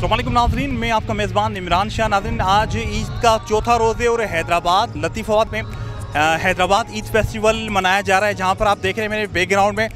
अस्सलाम वालेकुम नाज़रीन, मैं आपका मेज़बान इमरान शाह। नाज़रीन, आज ईद का चौथा रोज़ है और हैदराबाद लतीफ़ाबाद में हैदराबाद ईद फेस्टिवल मनाया जा रहा है, जहाँ पर आप देख रहे हैं मेरे बैकग्राउंड में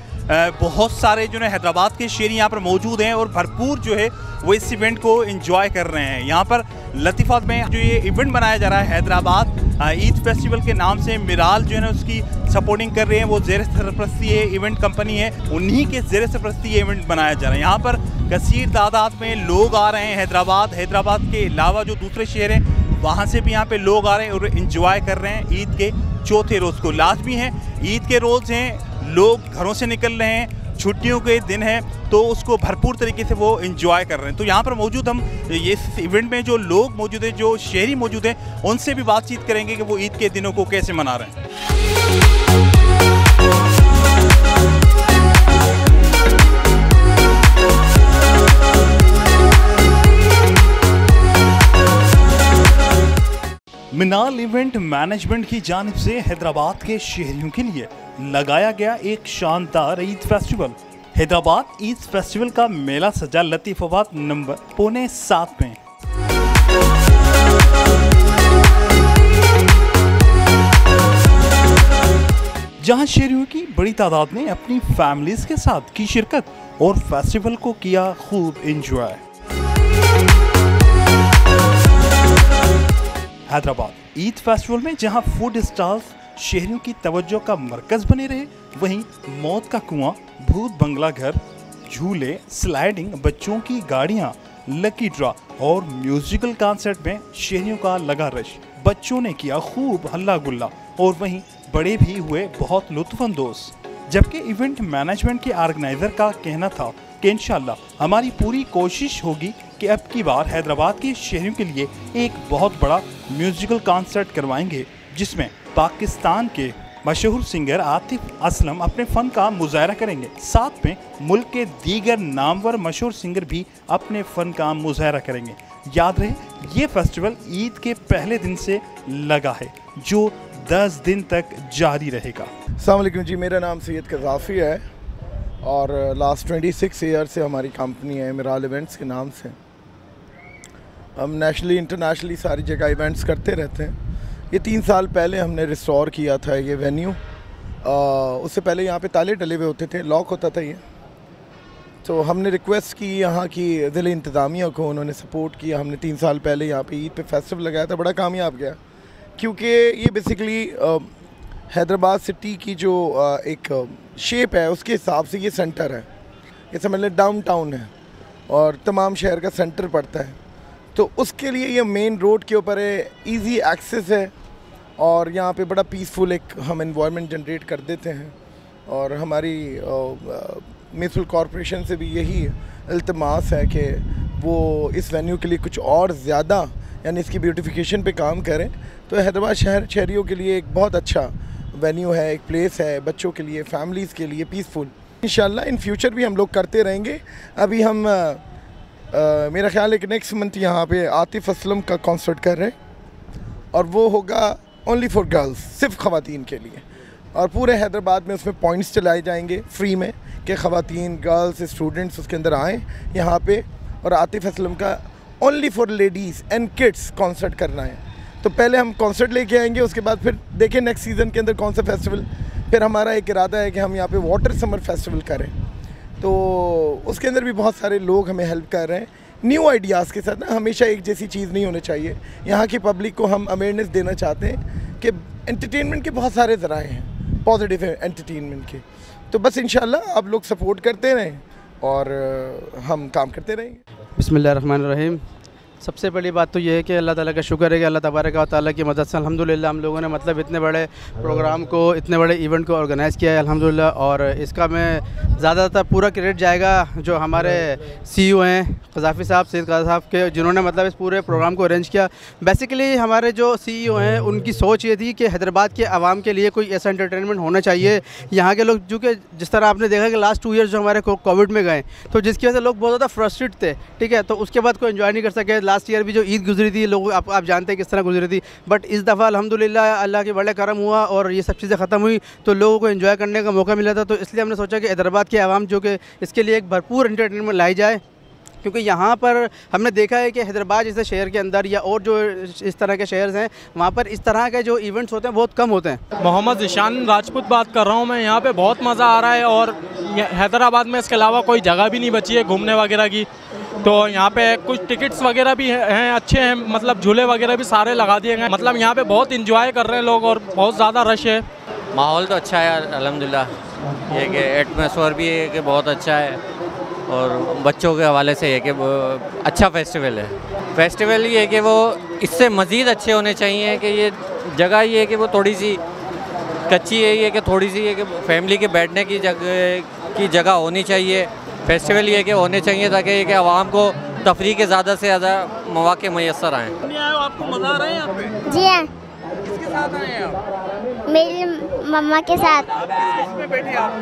बहुत सारे जो है हैदराबाद के शहरी यहाँ पर मौजूद हैं और भरपूर जो है वो इस इवेंट को एंजॉय कर रहे हैं। यहाँ पर लतीफ़ाबाद में जो ये इवेंट मनाया जा रहा है हैदराबाद ईद फेस्टिवल के नाम से, मिराल जो है ना उसकी सपोर्टिंग कर रहे हैं। वो ज़ेर सरपरस्ती ये इवेंट कंपनी है, उन्हीं के ज़ेर सरपरस्ती ये इवेंट बनाया जा रहा है। यहाँ पर कसीर तादाद में लोग आ रहे हैं। हैदराबाद के अलावा जो दूसरे शहर हैं वहाँ से भी यहाँ पे लोग आ रहे हैं और इन्जॉय कर रहे हैं ईद के चौथे रोज़ को। लाजमी है, ईद के रोज़ हैं, लोग घरों से निकल रहे हैं, छुट्टियों के दिन है, तो उसको भरपूर तरीके से वो एंजॉय कर रहे हैं। तो यहाँ पर मौजूद हम ये इस इवेंट में जो लोग मौजूद हैं, जो शहरी मौजूद हैं, उनसे भी बातचीत करेंगे कि वो ईद के दिनों को कैसे मना रहे हैं। मिनाल इवेंट मैनेजमेंट की जानिब से हैदराबाद के शहरियों के लिए लगाया गया एक शानदार ईद फेस्टिवल। हैदराबाद ईद फेस्टिवल का मेला सजा लतीफ़ाबाद नंबर पौने 7 में। जहां शहरियों की बड़ी तादाद ने अपनी फैमिलीज के साथ की शिरकत और फेस्टिवल को किया खूब एंजॉय। हैदराबाद ईद फेस्टिवल में जहां फूड स्टॉल्स शहरियों की तवज्जो का मरकज बने रहे, वहीं मौत का कुआं, भूत बंगला घर, झूले, स्लाइडिंग, बच्चों की गाड़ियां, लकी ड्रा और म्यूजिकल कॉन्सर्ट में शहरियों का लगा रश। बच्चों ने किया खूब हल्ला गुल्ला और वहीं बड़े भी हुए बहुत लुत्फानंदोज। जबकि इवेंट मैनेजमेंट के ऑर्गेनाइजर का कहना था कि इंशाल्लाह हमारी पूरी कोशिश होगी कि अब की बार हैदराबाद के शहरियों के लिए एक बहुत बड़ा म्यूजिकल कॉन्सर्ट करवाएंगे, जिसमें पाकिस्तान के मशहूर सिंगर आतिफ असलम अपने फ़न का मुजाहरा करेंगे। साथ में मुल्क के दीगर नामवर मशहूर सिंगर भी अपने फ़न का मुजाहरा करेंगे। याद रहे, ये फेस्टिवल ईद के पहले दिन से लगा है, जो 10 दिन तक जारी रहेगा। अस्सलाम वालेकुम जी, मेरा नाम सैयद कज़ाफ़ी है और लास्ट 26 ईयर से हमारी कंपनी है मिराल इवेंट्स के नाम से। हम नेशनली इंटरनेशनली सारी जगह इवेंट्स करते रहते हैं। ये 3 साल पहले हमने रिस्टोर किया था ये वेन्यू। उससे पहले यहाँ पे ताले डले हुए होते थे, लॉक होता था ये। तो हमने रिक्वेस्ट की यहाँ की ज़िले इंतज़ामिया को, उन्होंने सपोर्ट किया। हमने 3 साल पहले यहाँ पे ईद पे फेस्टिवल लगाया था, बड़ा कामयाब गया, क्योंकि ये बेसिकली हैदराबाद सिटी की जो एक शेप है उसके हिसाब से ये सेंटर है। ये समझ लें डाउन टाउन है और तमाम शहर का सेंटर पड़ता है, तो उसके लिए ये मेन रोड के ऊपर है, इजी एक्सेस है और यहाँ पे बड़ा पीसफुल एक हम एनवायरनमेंट जनरेट कर देते हैं। और हमारी म्यूनसिपल कॉरपोरेशन से भी यही इल्तिमास है कि वो इस वेन्यू के लिए कुछ और ज़्यादा, यानी इसकी ब्यूटिफिकेशन पे काम करें। तो हैदराबाद शहरियों के लिए एक बहुत अच्छा वेन्यू है, एक प्लेस है, बच्चों के लिए, फैमिलीज़ के लिए पीसफुल। इंशाल्लाह इन फ्यूचर भी हम लोग करते रहेंगे। अभी हम मेरा ख्याल है कि नेक्स्ट मंथ यहाँ पे आतिफ असलम का कॉन्सर्ट कर रहे हैं और वो होगा ओनली फॉर गर्ल्स, सिर्फ ख़वातीन के लिए। और पूरे हैदराबाद में उसमें पॉइंट्स चलाए जाएंगे फ्री में कि ख़वातीन, गर्ल्स, स्टूडेंट्स उसके अंदर आएँ यहाँ पे। और आतिफ असलम का only for ladies and kids concert करना है। तो पहले हम कॉन्सर्ट लेके आएंगे, उसके बाद फिर देखें नेक्स्ट सीज़न के अंदर कौन सा फेस्टिवल। फिर हमारा एक इरादा है कि हम यहाँ पे वाटर समर फेस्टिवल करें, तो उसके अंदर भी बहुत सारे लोग हमें हेल्प कर रहे हैं न्यू आइडियाज़ के साथ ना। हमेशा एक जैसी चीज़ नहीं होनी चाहिए। यहाँ की पब्लिक को हम अवेयरनेस देना चाहते हैं कि एंटरटेनमेंट के बहुत सारे ज़राए हैं, पॉजिटिव एंटरटेनमेंट के। तो बस इंशाल्लाह आप लोग सपोर्ट करते रहें और हम काम करते रहेंगे। बिस्मिल्लाहिर्रहमानिर्रहीम। सबसे पहली बात तो ये है कि अल्लाह ताला का शुक्र है कि अल्लाह तबारक व तआला की मदद से अल्हम्दुलिल्लाह हम लोगों ने मतलब इतने बड़े प्रोग्राम को, इतने बड़े इवेंट को ऑर्गेनाइज़ किया है अल्हम्दुलिल्लाह। और इसका मैं ज़्यादातर पूरा क्रेडिट जाएगा जो हमारे CEO हैं कज़ाफ़ी साहब, सैयद कज़ा साहब के, जिन्होंने मतलब इस पूरे प्रोग्राम को अरेंज किया। बेसिकली हमारे जो CEO हैं उनकी सोच ये थी कि हैदराबाद के आवाम के लिए कोई ऐसा एंटरटेनमेंट होना चाहिए। यहाँ के लोग जो कि जिस तरह आपने देखा कि लास्ट 2 ईयर्स जो हमारे कोविड में गए, तो जिसकी वजह से लोग बहुत ज़्यादा फ्रस्ट्रेट थे, ठीक है, तो उसके बाद कोई एंजॉय नहीं कर सके। लास्ट ईयर भी जो ईद गुजरी थी, लोग आप जानते हैं किस तरह गुजरी थी, बट इस दफ़ा अल्हम्दुलिल्लाह अल्लाह के बड़े करम हुआ और ये सब चीज़ें ख़त्म हुई, तो लोगों को एंजॉय करने का मौका मिला था। तो इसलिए हमने सोचा कि हैदराबाद के आवाम जो कि इसके लिए एक भरपूर एंटरटेनमेंट लाई जाए, क्योंकि यहाँ पर हमने देखा है कि हैदराबाद जैसे शहर के अंदर या और जो इस तरह के शहर हैं वहाँ पर इस तरह के जो इवेंट्स होते हैं बहुत कम होते हैं। मोहम्मद ईशान राजपूत बात कर रहा हूँ मैं। यहाँ पे बहुत मज़ा आ रहा है और हैदराबाद में इसके अलावा कोई जगह भी नहीं बची है घूमने वगैरह की। तो यहाँ पे कुछ टिकट्स वगैरह भी हैं अच्छे हैं, मतलब झूले वगैरह भी सारे लगा दिए गए। मतलब यहाँ पे बहुत इंजॉय कर रहे हैं लोग और बहुत ज़्यादा रश है। माहौल तो अच्छा है अल्हम्दुलिल्लाह, ये कि एटमॉस्फेयर भी है कि बहुत अच्छा है और बच्चों के हवाले से है कि अच्छा फेस्टिवल है। फेस्टिवल ये है कि वो इससे मज़ीद अच्छे होने चाहिए कि ये जगह ये है कि वो थोड़ी सी कच्ची है, ये कि थोड़ी सी है कि फैमिली के बैठने की जगह होनी चाहिए। फेस्टिवल ये कि होने चाहिए ताकि ये कि आवाम को तफरीह के ज़्यादा से ज़्यादा मौके मैसर आएँ। आपको मज़ा आ रहा है यहाँ पे? जी हाँ, किसके साथ आए हैं आप? मेरी मम्मा के साथ। आप किस में बैठे आप?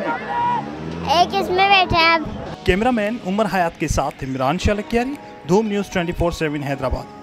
एक इसमें बैठे हैं आप। कैमरामैन उमर हयात के साथ इमरान शाह लकियारी, धूम न्यूज़ 24/7 हैदराबाद।